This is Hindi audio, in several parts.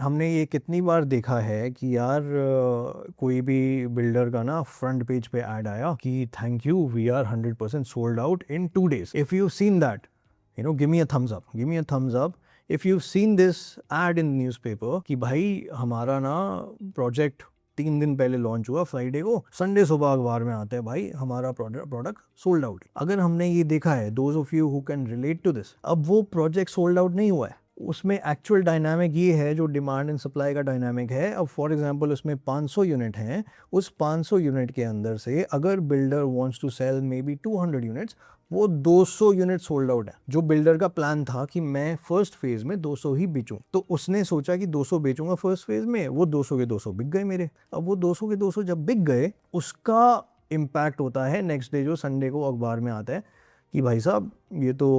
हमने ये कितनी बार देखा है कि यार कोई भी बिल्डर का ना फ्रंट पेज पे ऐड आया कि thank you we are 100% sold out in 2 days. If you seen that, give me a thumbs up, give me a thumbs up if you've seen this ad in the newspaper कि भाई हमारा ना प्रोजेक्ट 3 दिन पहले लॉन्च हुआ, फ्राइडे को, संडे सुबह अखबार में आता है भाई हमारा प्रोडक्ट सोल्ड आउट। अगर हमने ये देखा है, those of you who can relate to this, अब वो प्रोजेक्ट सोल्ड आउट नहीं हुआ है, उसमें एक्चुअल डायनामिक ये है जो डिमांड एंड सप्लाई का डायनामिक है। अब फॉर एग्जांपल उसमें 500 यूनिट हैं, उस 500 यूनिट के अंदर से अगर builder wants to sell maybe 200 units, वो 200 यूनिट सोल्ड आउट है। जो बिल्डर का प्लान था कि मैं फर्स्ट फेज में 200 ही बेचूं, तो उसने सोचा कि 200 बेचूंगा फर्स्ट फेज में, वो 200 के 200 बिक गए मेरे। अब वो 200 के 200 जब बिक गए, उसका इम्पैक्ट होता है नेक्स्ट डे जो संडे को अखबार में आता है कि भाई साहब ये तो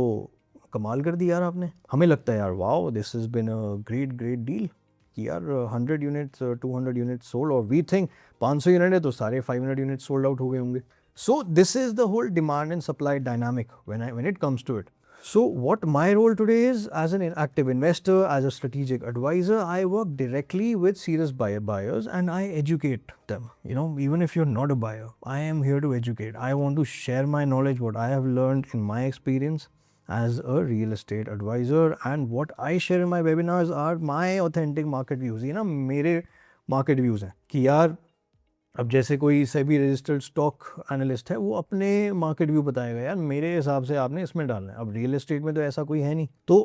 कमाल कर दिया यार आपने। हमें लगता है यार wow this is been a great deal कि यार 100 यूनिट्स 200 यूनिट्स सोल्ड, और वी थिंक 500 यूनिट है तो सारे 500 यूनिट्स सोल्ड आउट हो गए होंगे। So this is the whole demand and supply dynamic when it comes to it. So what my role today is, as an active investor, as a strategic advisor, I work directly with serious buyers and I educate them. Even if you're not a buyer, I am here to educate. I want to share my knowledge, what I have learned in my experience as a real estate advisor, and what I share in my webinars are my authentic market views. मेरे market views हैं कि यार अब जैसे कोई सेबी रजिस्टर्ड स्टॉक एनालिस्ट है, वो अपने मार्केट व्यू बताएगा यार मेरे हिसाब से आपने इसमें डालना है। अब रियल एस्टेट में तो ऐसा कोई है नहीं। तो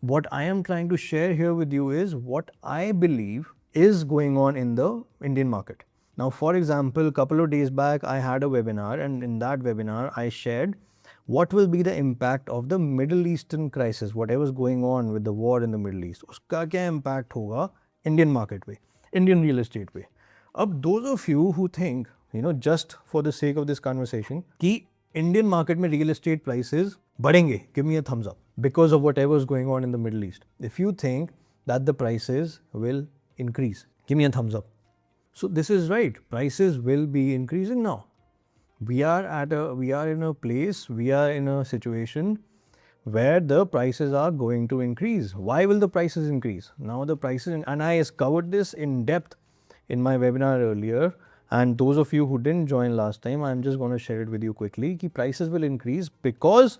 what I am trying to share here with you is what I believe is going on in the Indian market. Now, for example, couple of days back, I had a webinar, and in that webinar, I shared what will be the impact of the Middle Eastern crisis, whatever is going on with the war in the Middle East. उसका क्या impact होगा Indian market पे, Indian real estate पे। अब those of you who think, just for the sake of this conversation, कि Indian market में real estate prices बढ़ेंगे, give me a thumbs up because of whatever is going on in the Middle East. If you think that the prices will increase, give me a thumbs up. So this is right, prices will be increasing now. We are in a place, we are in a situation where the prices are going to increase. Why will the prices increase? Now the prices, and I covered this in depth in my webinar earlier, and those of you who didn't join last time, I'm just going to share it with you quickly कि prices will increase because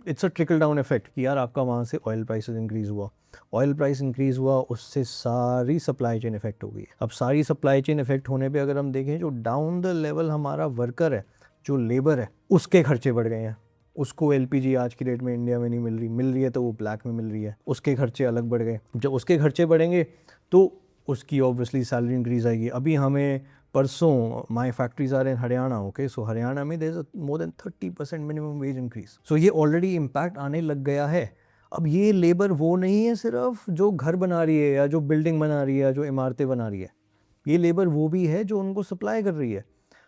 it's a trickle down effect कि यार आपका वहाँ से oil prices increase हुआ, oil price increase हुआ, उससे सारी supply chain effect हो गई। अब सारी supply chain effect होने पे अगर हम देखें, जो down the level हमारा worker है, जो labor है, उसके खर्चे बढ़ गए हैं। उसको LPG आज की डेट में इंडिया में नहीं मिल रही है तो वो ब्लैक में मिल रही है, उसके खर्चे अलग बढ़ गए। जब उसके खर्चे बढ़ेंगे तो उसकी ऑब्वियसली सैलरी इंक्रीज आएगी। अभी हमें परसों माई फैक्ट्रीज आ रहे हैं हरियाणा, ओके, सो हरियाणा में there is more than 30% minimum wage increase. So ये ऑलरेडी इम्पैक्ट आने लग गया है। अब ये लेबर वो नहीं है सिर्फ जो घर बना रही है या जो बिल्डिंग बना रही है या जो इमारतें बना रही है, ये लेबर वो भी है जो उनको सप्लाई कर रही है।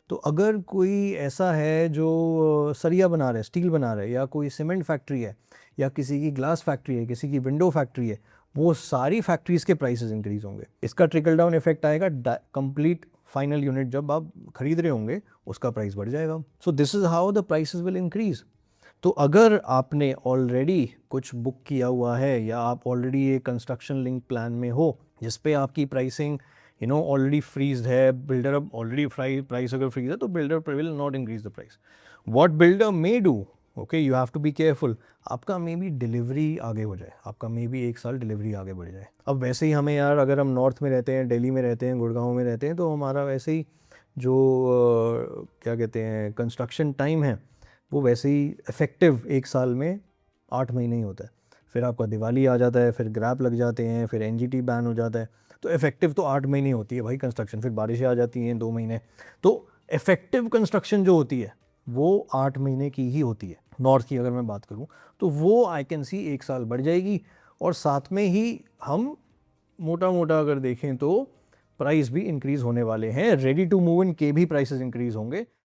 तो अगर कोई ऐसा है जो सरिया बना रहा है, स्टील बना रहा है, या कोई सीमेंट फैक्ट्री है, या किसी की ग्लास फैक्ट्री है, किसी की विंडो फैक्ट्री है, वो सारी फैक्ट्रीज के प्राइसेस इंक्रीज होंगे। इसका ट्रिकल डाउन इफेक्ट आएगा, कंप्लीट फाइनल यूनिट जब आप खरीद रहे होंगे उसका प्राइस बढ़ जाएगा। So this is how the prices will increase. तो अगर आपने ऑलरेडी कुछ बुक किया हुआ है या आप ऑलरेडी ये कंस्ट्रक्शन लिंक प्लान में हो जिस पे आपकी प्राइसिंग ऑलरेडी फ्रीज्ड है, बिल्डर अब ऑलरेडी प्राइस अगर फ्रीज है तो builder will not increase the price. What builder may do, okay, you have to be careful, आपका मे बी डिलीवरी आगे हो जाए, आपका मे बी 1 साल डिलीवरी आगे बढ़ जाए। अब वैसे ही हमें यार, अगर हम नॉर्थ में रहते हैं, दिल्ली में रहते हैं, गुड़गांव में रहते हैं, तो हमारा वैसे ही जो क्या कहते हैं कंस्ट्रक्शन टाइम है वो वैसे ही इफेक्टिव 1 साल में 8 महीने ही होता है। फिर आपका दिवाली आ जाता है, फिर ग्रैप लग जाते हैं, फिर NGT बैन हो जाता है, तो इफेक्टिव तो 8 महीने होती है भाई कंस्ट्रक्शन। फिर बारिशें आ जाती हैं 2 महीने, तो इफेक्टिव कंस्ट्रक्शन जो होती है वो 8 महीने की ही होती है। नॉर्थ की अगर मैं बात करूं तो वो आई कैन सी 1 साल बढ़ जाएगी, और साथ में ही हम मोटा मोटा अगर देखें तो प्राइस भी इंक्रीज होने वाले हैं। रेडी टू मूव इन के भी प्राइसेस इंक्रीज होंगे।